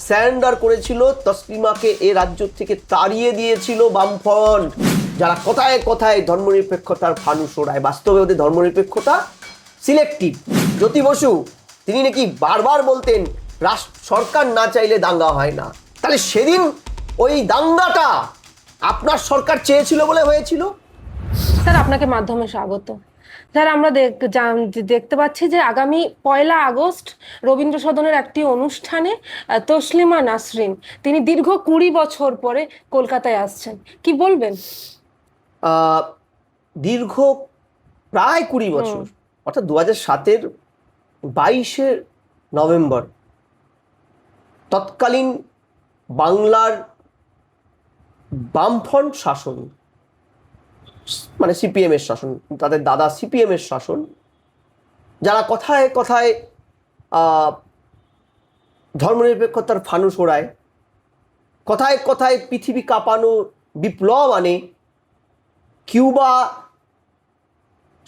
Surrender করেছিল, তসলিমাকে এ রাজ্য থেকে তাড়িয়ে দিয়েছিল বামফ্রন্ট, যারা কথায় কথায় ধর্মনিরপেক্ষতার ফানুস ওড়ায়, বাস্তবে ওদের ধর্মনিরপেক্ষতা সিলেক্টিভ। জ্যোতি বসু তিনি নাকি বারবার বলতেন সরকার না চাইলে দাঙ্গা হয় না। তাহলে সেদিন ওই দাঙ্গাটা আপনার সরকার চেয়েছিল বলে হয়েছিল। স্যার আপনাকে মাধ্যমে স্বাগত। স্যার আমরা দেখতে পাচ্ছি যে আগামী 1 আগস্ট রবীন্দ্র সদনের একটি অনুষ্ঠানে তসলিমা নাসরিন তিনি দীর্ঘ 20 বছর পরে কলকাতায় আসছেন, কি বলবেন? দীর্ঘ প্রায় 20 বছর, অর্থাৎ 2007-এর 22শে নভেম্বর তৎকালীন বাংলার বামফ্রন্ট শাসন, মানে সিপিএম এর শাসন, তাদের দাদা সিপিএম এর শাসন, যারা কথায় কথায় ধর্মনিরপেক্ষতার ফানুস ওড়ায়, কথায় কথায় পৃথিবী কাঁপানো বিপ্লব আনে, কিউবা,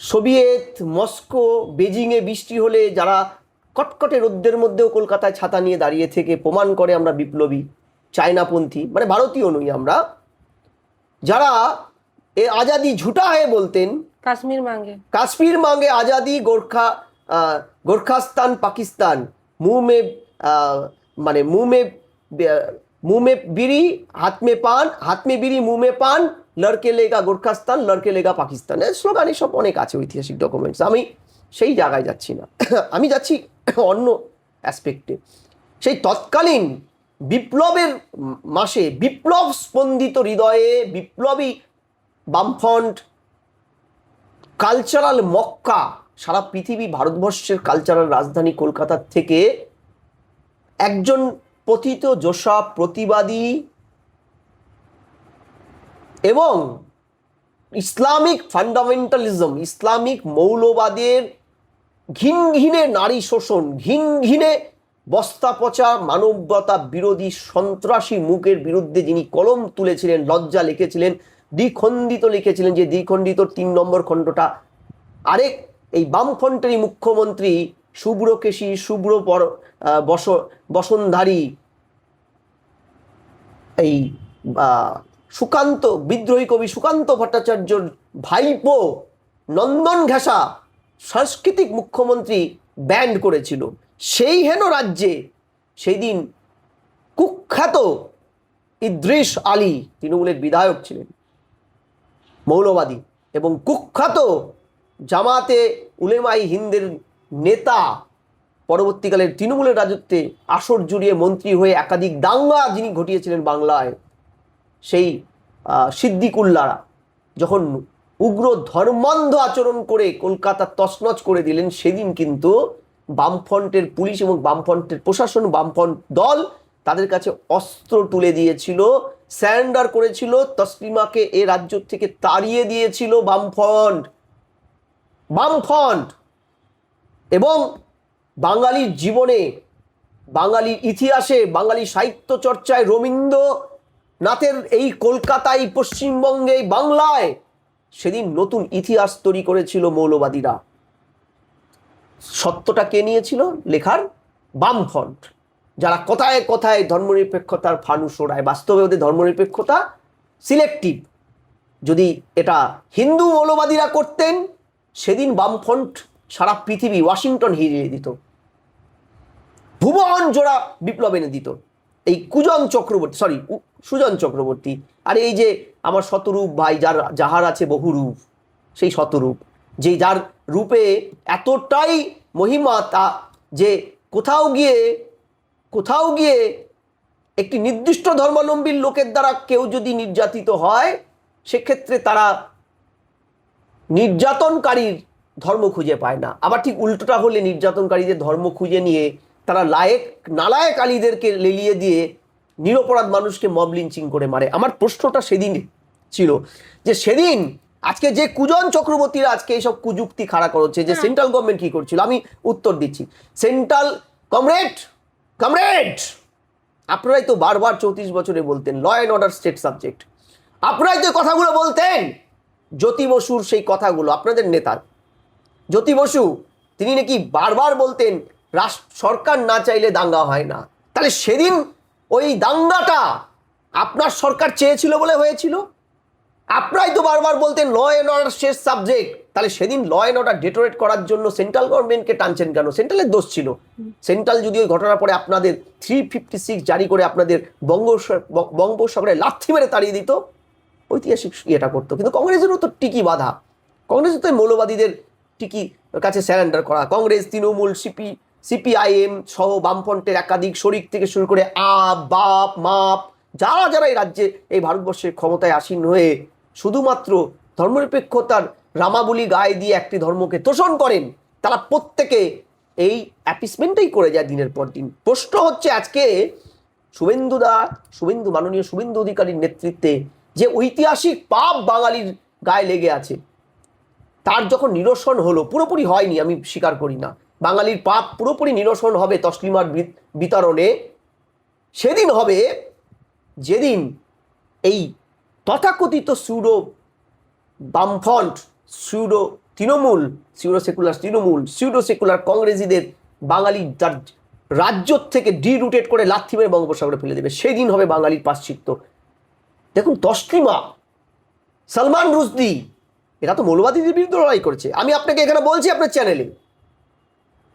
সোভিয়েত, মস্কো, বেজিংয়ে বৃষ্টি হলে যারা কটকটে রোদ্রের মধ্যেও কলকাতায় ছাতা নিয়ে দাঁড়িয়ে থেকে প্রমাণ করে আমরা বিপ্লবী, চায়নাপন্থী, মানে ভারতীয় নই আমরা, যারা এ আজাদি ঝুটা হয়ে বলতেন কাশ্মীর মাঙ্গে আজাদি, গোরখাস্তান পাকিস্তান, মুঁহ में बीड़ी हाथ में पान, हाथ में बीड़ी मुंह में पान, লড়কে লেগা গোরখাস্তান, লড়কে লেগা পাকিস্তান, এই স্লোগান সব অনেক আছে ঐতিহাসিক ডকুমেন্টস। আমি সেই জায়গায় যাচ্ছি না, আমি যাচ্ছি অন্য অ্যাসপেক্টে। সেই তৎকালীন বিপ্লবের মাসে বিপ্লব স্পন্দিত হৃদয়ে বিপ্লবী বামফ্রন্ট কালচারাল মক্কা, সারা পৃথিবী ভারতবর্ষের কালচারাল রাজধানী কলকাতার থেকে একজন পতিত যোশা প্রতিবাদী এবং ইসলামিক ফান্ডামেন্টালিজম, ইসলামিক মৌলবাদের ঘিন ঘিনে নারী শোষণ, ঘিন ঘিনে বস্তা পচা মানবতা বিরোধী সন্ত্রাসী মুখের বিরুদ্ধে যিনি কলম তুলেছিলেন, লজ্জা লিখেছিলেন, দ্বিখণ্ডিত লিখেছিলেন, যে দ্বিখণ্ডিত 3 নম্বর খণ্ডটা আরেক এই বামফ্রন্টেরই মুখ্যমন্ত্রী শুভ্রকেশী, শুভ্র বসনধারী এই সুকান্ত, বিদ্রোহী কবি সুকান্ত ভট্টাচার্যর ভাইপো নন্দন ঘেঁষা সাংস্কৃতিক মুখ্যমন্ত্রী ব্যান্ড করেছিল। সেই হেন রাজ্যে সেই দিন কুখ্যাত ইদ্রিস আলী, তৃণমূলের বিধায়ক ছিলেন, মৌলবাদী, এবং কুখ্যাত জামাতে উলেমাই হিন্দের নেতা, পরবর্তীকালের তৃণমূলের রাজত্বে আসর জুড়িয়ে মন্ত্রী হয়ে একাধিক দাঙ্গা যিনি ঘটিয়েছিলেন বাংলায়, সেই সিদ্দিকুল্লাহরা যখন উগ্র ধর্মান্ধ আচরণ করে কলকাতা তছনছ করে দিলেন, সেদিন কিন্তু বামফ্রন্টের পুলিশ এবং বামফ্রন্টের প্রশাসন, বামফ্রন্ট দল তাদের কাছে অস্ত্র তুলে দিয়েছিল, স্যারেন্ডার করেছিল, তসলিমাকে এ রাজ্য থেকে তাড়িয়ে দিয়েছিল বামফ্রন্ট। এবং বাঙালির জীবনে, বাঙালির ইতিহাসে, বাঙালি সাহিত্য চর্চায় রবীন্দ্রনাথের এই কলকাতায়, পশ্চিমবঙ্গে, বাংলায় সেদিন নতুন ইতিহাস তৈরি করেছিল মৌলবাদীরা। সত্যটা কে নিয়েছিল লেখার? বামফ্রন্ট, যারা কথায় কথায় ধর্মনিরপেক্ষতার ফানুস ওড়ায়, বাস্তবে ওদের ধর্মনিরপেক্ষতা সিলেক্টিভ। যদি এটা হিন্দু মৌলবাদীরা করতেন, সেদিন বামফ্রন্ট সারা পৃথিবী, ওয়াশিংটন হিরিয়ে দিত, ভুবন জোড়া বিপ্লব এনে দিত। এই সুজন চক্রবর্তী, আর এই যে আমার শতরূপ ভাই, যাহার আছে বহু রূপ, সেই শতরূপ, যে যার রূপে এতটাই মহিমা তা যে কোথাও গিয়ে একটি নির্দিষ্ট ধর্মাবলম্বীর লোকের দ্বারা কেউ যদি নির্যাতিত হয়, সেক্ষেত্রে তারা নির্যাতনকারীর ধর্ম খুঁজে পায় না। আবার ঠিক উল্টোটা হলে নির্যাতনকারীদের ধর্ম খুঁজে নিয়ে তারা নালায়েক আলীদেরকে লেলিয়ে দিয়ে নিরপরাধ মানুষকে মব লিঞ্চিং করে মারে। আমার প্রশ্নটা সেদিন ছিল যে সেদিন আজকে যে কুজন চক্রবর্তীরা আজকে এইসব কুযুক্তি খাড়া করছে, যে সেন্ট্রাল গভর্নমেন্ট কি করছিল, আমি উত্তর দিচ্ছি। সেন্ট্রাল কমরেড আপনারাই তো বারবার 34 বছরে বলতেন law and order state subject, আপনারাই তো কথাগুলো বলতেন। জ্যোতি বসুর সেই কথাগুলো, আপনাদের নেতা জ্যোতি বসু তিনি নাকি বারবার বলতেন সরকার না চাইলে দাঙ্গা হয় না। তাহলে সেদিন ওই দাঙ্গাটা আপনার সরকার চেয়েছিল বলে হয়েছিল। আপনারাই তো বারবার বলতেন ল অ্যান্ড অর্ডার শেষ সাবজেক্ট, তাহলে সেদিন ল অ্যান্ড অর্ডার ডেটোরেট করার জন্য সেন্ট্রাল গভর্নমেন্টকে টানছেন কেন? সেন্ট্রালের দোষ ছিল। সেন্ট্রাল যদি ওই ঘটনার পরে আপনাদের 356 জারি করে আপনাদের বঙ্গোপসাগরে লাথি মেরে তাড়িয়ে দিত, ঐতিহাসিক এটা করতো। কিন্তু কংগ্রেসেরও তো টিকি বাধা, কংগ্রেসের তো মৌলবাদীদের টিকি কাছে স্যারেন্ডার করা। কংগ্রেস, তৃণমূল, সিপিআইএম সহ বামফ্রন্টের একাধিক শরিক থেকে শুরু করে বাপ মাপ যারা যারা এই রাজ্যে এই ভারতবর্ষের ক্ষমতায় আসীন হয়ে শুধুমাত্র ধর্মনিরপেক্ষতার রামাবলী গায়ে দিয়ে একটি ধর্মকে তোষণ করেন, তারা প্রত্যেকে এই অ্যাপিসমেন্টটাই করে যায় দিনের পর দিন। প্রশ্ন হচ্ছে আজকে মাননীয় শুভেন্দু অধিকারীর নেতৃত্বে যে ঐতিহাসিক পাপ বাঙালির গায়ে লেগে আছে, তার যখন নিরসন হলো, পুরোপুরি হয়নি আমি স্বীকার করি না, বাঙালির পাপ পুরোপুরি নিরসন হবে তসলিমার বিতরণে, সেদিন হবে যেদিন এই তথাকথিত সিউডো বামফ্রন্ট, সিউডো তৃণমূল, সিউডো সেকুলার কংগ্রেসীদের বাঙালি তার রাজ্য থেকে ডিরুটেড করে লাথি মেরে বঙ্গোপসাগরে ফেলে দেবে, সেই দিন হবে বাঙালির পাশ্চিত্য। দেখুন তসলিমা, সালমান রুশদি, এরা তো মৌলবাদীদের বিরুদ্ধে লড়াই করেছে। আমি আপনাকে এখানে বলছি আপনার চ্যানেলে,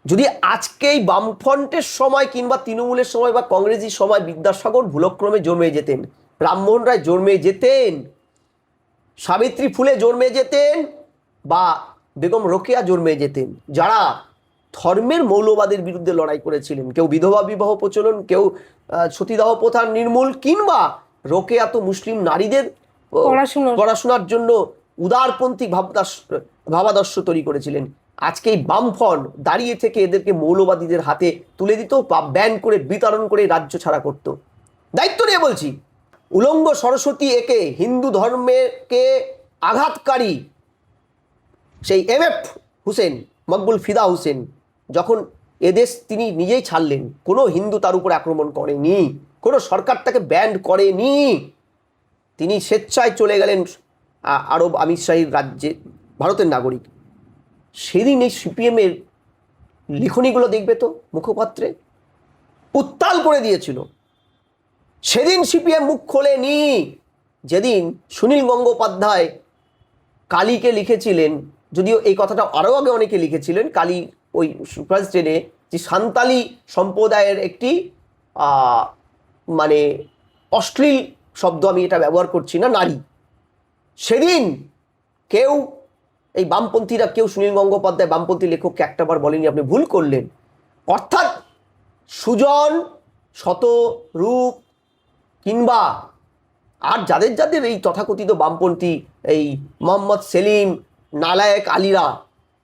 যদি আজকেই বামফ্রন্টের সময় কিংবা তৃণমূলের সময় বা কংগ্রেসের সময় বিদ্যাসাগর ভুলক্রমে জন্মে যেতেন, রামমোহন রায় জন্মে যেতেন, সাবিত্রী ফুলে জন্মে যেতেন বা বেগম রোকেয়া জন্মে যেতেন, যারা ধর্মের মৌলবাদের বিরুদ্ধে লড়াই করেছিলেন, কেউ বিধবা বিবাহ প্রচলন, কেউ সতীদাহ প্রথা নির্মূল, কিংবা রোকেয়া তো মুসলিম নারীদের পড়াশোনার জন্য উদারপন্থী ভাবাদর্শ তৈরি করেছিলেন, আজকে এই বামফ্রন্ট দাঁড়িয়ে থেকে এদেরকে মৌলবাদীদের হাতে তুলে দিত বা ব্যান করে বিতরণ করে রাজ্য ছাড়া করত। দায়িত্ব নিয়ে বলছি, উলঙ্গ সরস্বতী একে হিন্দু ধর্মকে আঘাতকারী সেই MF হুসেন, মকবুল ফিদা হুসেন, যখন এদেশ তিনি নিজেই ছাড়লেন, কোনো হিন্দু তার উপর আক্রমণ করেনি, কোনো সরকার তাকে ব্যান করেনি, তিনি স্বেচ্ছায় চলে গেলেন আরব আমিরশাহীর রাজ্যে, ভারতের নাগরিক। সেদিন এই সিপিএমের লিখনীগুলো দেখবে তো, মুখপাত্রে উত্তাল করে দিয়েছিল। সেদিন সিপিএম মুখ খোলেনি, যেদিন সুনীল গঙ্গোপাধ্যায় কালীকে লিখেছিলেন, যদিও এই কথাটা আরও আগে অনেকে লিখেছিলেন, কালী ওই সুপ্রাইজ ট্রেনে, যে সান্তালি সম্প্রদায়ের একটি মানে অশ্লীল শব্দ, আমি এটা ব্যবহার করছি না, নারী। সেদিন কেউ এই বামপন্থীরা কেউ সুনীল গঙ্গোপাধ্যায় বামপন্থী লেখককে একটাবার বলেনি আপনি ভুল করলেন। অর্থাৎ সুজন, শতরূপ কিংবা আর যাদের যাদের এই তথাকথিত বামপন্থী, এই মোহাম্মদ সেলিম, নালায়েক আলীরা,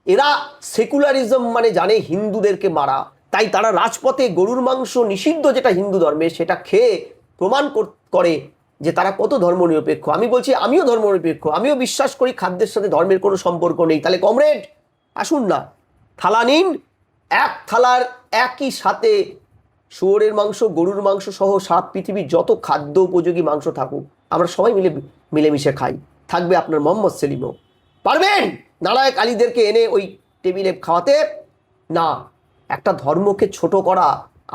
এরা সেকুলারিজম মানে জানে হিন্দুদেরকে মারা, তাই তারা রাজপথে গরুর মাংস নিষিদ্ধ যেটা হিন্দু ধর্মে, সেটা খেয়ে প্রমাণ করে যে তারা কত ধর্মনিরপেক্ষ। আমি বলছি আমিও ধর্মনিরপেক্ষ, আমিও বিশ্বাস করি খাদ্যের সাথে ধর্মের কোনো সম্পর্ক নেই। তাহলে কমরেড আসুন না, থালা নিন, এক থালার একই সাথে শুয়োরের মাংস, গরুর মাংস সহ সারা পৃথিবীর যত খাদ্য উপযোগী মাংস থাকুক, আমরা সবাই মিলেমিশে খাই। থাকবে আপনার মোহাম্মদ সেলিমও। পারবেন নালায়েক আলীদেরকে এনে ওই টেবিলে খাওয়াতে? না। একটা ধর্মকে ছোট করা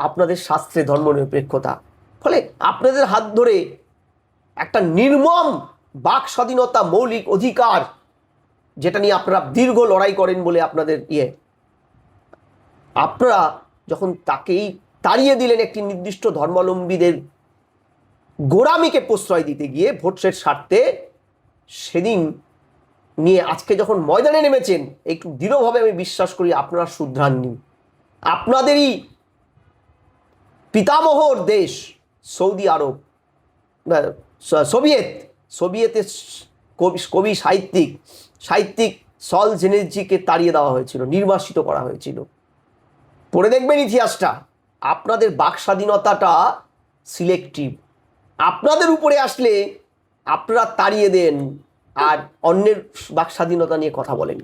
আপনাদের শাস্ত্রে ধর্মনিরপেক্ষতা। ফলে আপনাদের হাত ধরে একটা নির্মম বাক স্বাধীনতা, মৌলিক অধিকার, যেটা নিয়ে আপনারা দীর্ঘ লড়াই করেন বলে আপনাদের আপনারা যখন তাকেই তাড়িয়ে দিলেন একটি নির্দিষ্ট ধর্মাবলম্বীদের গোড়ামিকে প্রশ্রয় দিতে গিয়ে ভোটের স্বার্থে, সেদিন নিয়ে আজকে যখন ময়দানে নেমেছেন, একটু দৃঢ়ভাবে আমি বিশ্বাস করি আপনারা শুধরাননি। আপনাদেরই পিতামহর দেশ সৌদি আরব, সোভিয়েতের কবি সাহিত্যিক সলজেনিৎজিকে তাড়িয়ে দেওয়া হয়েছিল, নির্বাসিত করা হয়েছিল। পড়ে দেখবেন ইতিহাসটা। আপনাদের বাক স্বাধীনতাটা সিলেক্টিভ, আপনাদের উপরে আসলে আপনারা তাড়িয়ে দেন আর অন্যের বাক স্বাধীনতা নিয়ে কথা বলেন।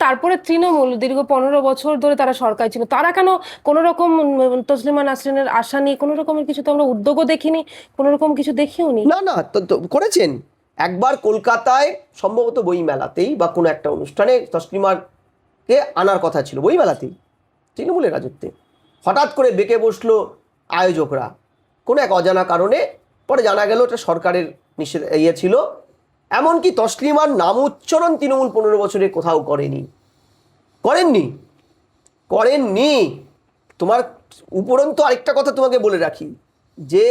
তারপরে তৃণমূল দীর্ঘ 15 বছর ধরে তারা সরকার ছিল, তারা কেন কোনো রকম তসলিমা নাসরিনের আশা নিয়ে কোনো রকমের কিছু তো আমরা উদ্যোগও দেখিনি, কোনো রকম কিছু দেখিও নি। না করেছেন। একবার কলকাতায় সম্ভবত বইমেলাতেই বা কোনো একটা অনুষ্ঠানে তসলিমাকে আনার কথা ছিল, বইমেলাতেই তৃণমূলের রাজত্বে, হঠাৎ করে বেঁকে বসলো আয়োজকরা, কোনো এক অজানা কারণে, পরে জানা গেল এটা সরকারের নিষেধ ছিল। এমনকি তসলিমার নাম উচ্চারণ তৃণমূল 15 বছরে কোথাও করেননি। তোমার উপরন্তু আরেকটা কথা তোমাকে বলে রাখি, যে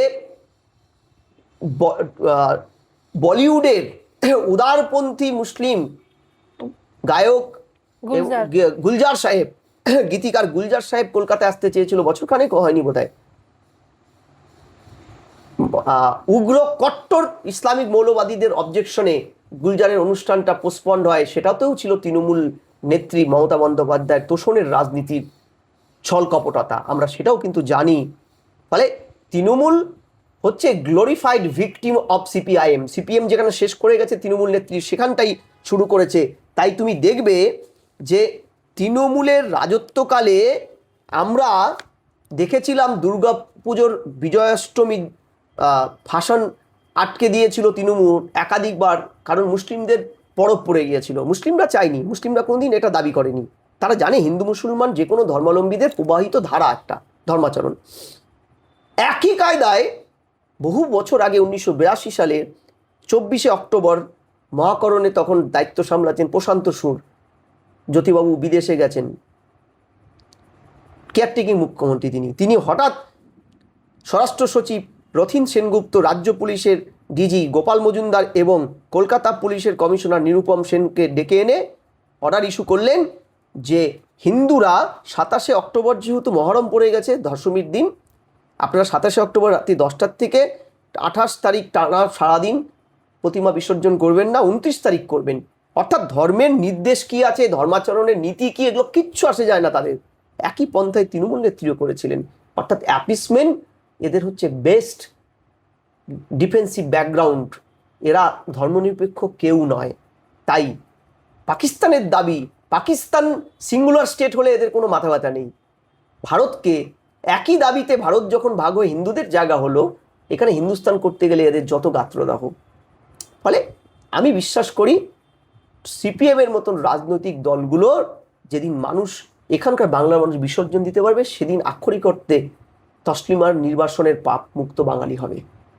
বলিউডের উদারপন্থী মুসলিম গায়ক গুলজার সাহেব, গীতিকার গুলজার সাহেব কলকাতায় আসতে চেয়েছিল, বছরখানেক হয়নি বোধহয়। উগ্র কট্টর ইসলামিক মৌলবাদীদের অবজেকশনে গুলজারের অনুষ্ঠানটা পোস্টপন্ড হয়। সেটাতেও ছিল তৃণমূল নেত্রী মমতা বন্দ্যোপাধ্যায়ের তোষণের রাজনীতির ছল কপটতা, আমরা সেটাও কিন্তু জানি। ফলে তৃণমূল হচ্ছে গ্লোরিফাইড ভিকটিম অফ সিপিএম যেখানে শেষ করে গেছে তৃণমূল নেত্রী, সেখানটাই শুরু করেছে। তাই তুমি দেখবে যে তৃণমূলের রাজত্বকালে আমরা দেখেছিলাম দুর্গাপুজোর বিজয়াষ্টমী ভাষণ আটকে দিয়েছিল তৃণমূল একাধিকবার, কারণ মুসলিমদের পরব পড়ে গিয়েছিল। মুসলিমরা চায়নি, মুসলিমরা কোনোদিন এটা দাবি করেনি। তারা জানে হিন্দু মুসলমান যে কোনো ধর্মাবলম্বীদের প্রবাহিত ধারা একটা ধর্মাচরণ। একই কায়দায় বহু বছর আগে 1982 সালে 24শে অক্টোবর মহাকরণে তখন দায়িত্ব সামলাচ্ছেন প্রশান্ত সুর, জ্যোতিবাবু বিদেশে গেছেন, কেয়ারটেকিং মুখ্যমন্ত্রী তিনি হঠাৎ স্বরাষ্ট্র সচিব রথিন সেনগুপ্ত, রাজ্য পুলিশের ডিজি গোপাল মজুমদার এবং কলকাতা পুলিশের কমিশনার নিরুপম সেনকে ডেকে এনে অর্ডার ইস্যু করলেন যে হিন্দুরা 27শে অক্টোবর যেহেতু মহরম পড়ে গেছে দশমীর দিন, আপনারা 27শে অক্টোবর রাত্রি 10টার থেকে 28 তারিখ টানা সারাদিন প্রতিমা বিসর্জন করবেন না, 29 তারিখ করবেন। অর্থাৎ ধর্মের নির্দেশ কি আছে, ধর্মাচরণের নীতি কি, এগুলো কিচ্ছু আসে যায় না তাদের। একই পন্থায় তৃণমূল নেত্রীও করেছিলেন। অর্থাৎ অ্যাপিসমেন্ট এদের হচ্ছে বেস্ট ডিফেন্সিভ ব্যাকগ্রাউন্ড, এরা ধর্মনিরপেক্ষ কেউ নয়। তাই পাকিস্তানের দাবি, পাকিস্তান সিঙ্গুলার স্টেট হলে এদের কোনো মাথা ব্যথা নেই। ভারতকে একই দাবিতে ভারত যখন ভাগ হয়ে হিন্দুদের জায়গা হলো, এখানে হিন্দুস্তান করতে গেলে এদের যত গাত্রদাহ। ফলে আমি বিশ্বাস করি সিপিএমের মতন রাজনৈতিক দলগুলোর যেদিন মানুষ, এখানকার বাংলার মানুষ বিসর্জন দিতে পারবে, সেদিন আক্ষরিক অর্থে তসলিমার নির্বাসনের পাপ মুক্ত বাঙালি হবে।